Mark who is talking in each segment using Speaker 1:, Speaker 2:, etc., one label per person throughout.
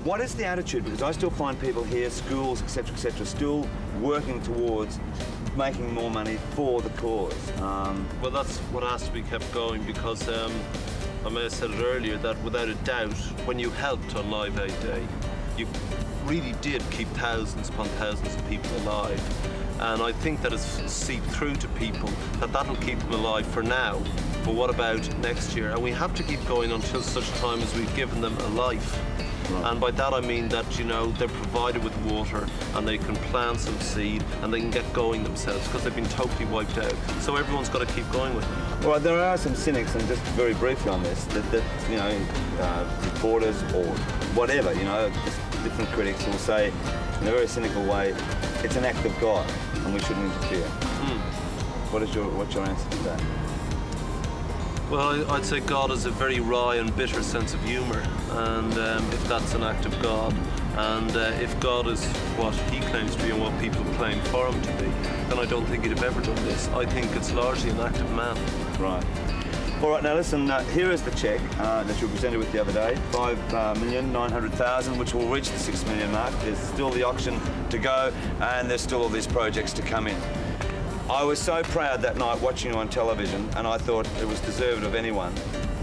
Speaker 1: What is the attitude? Because I still find people here, schools, etc., still working towards making more money for the cause.
Speaker 2: Well, that's what has to be kept going, because I may have said it earlier that without a doubt, when you helped on Live Aid Day, you really did keep thousands upon thousands of people alive. And I think that has seeped through to people that that'll keep them alive for now. But what about next year? And we have to keep going until such time as we've given them a life. Right. And by that I mean that, you know, they're provided with water and they can plant some seed and they can get going themselves, because they've been totally wiped out. So everyone's got to keep going with them.
Speaker 1: Well, there are some cynics, and just very briefly on this, that you know, reporters or whatever, you know, just different critics will say in a very cynical way, it's an act of God and we shouldn't interfere. What's your answer to that?
Speaker 2: Well, I'd say God has a very wry and bitter sense of humour, and if that's an act of God, and if God is what he claims to be and what people claim for him to be, then I don't think he'd have ever done this. I think it's largely an act of man.
Speaker 1: Right. All right, now listen, here is the cheque that you were presented with the other day, 5,900,000, which will reach the 6 million mark. There's still the auction to go, and there's still all these projects to come in. I was so proud that night watching you on television, and I thought it was deserved of anyone,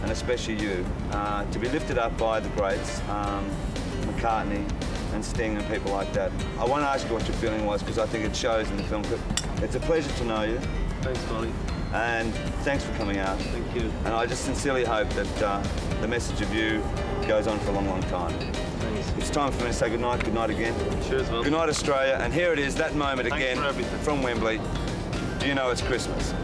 Speaker 1: and especially you, to be lifted up by the greats, McCartney and Sting and people like that. I won't ask you what your feeling was, because I think it shows in the film. It's a pleasure to know you.
Speaker 2: Thanks, Molly.
Speaker 1: And thanks for coming out.
Speaker 2: Thank you.
Speaker 1: And I just sincerely hope that the message of you goes on for a long, long time.
Speaker 2: Thanks.
Speaker 1: It's time for me to say goodnight. Good night again.
Speaker 2: Cheers, man.
Speaker 1: Good night, Australia. And here it is, that moment
Speaker 2: Thanks
Speaker 1: again
Speaker 2: for everything.
Speaker 1: from Wembley. Do you know it's Christmas?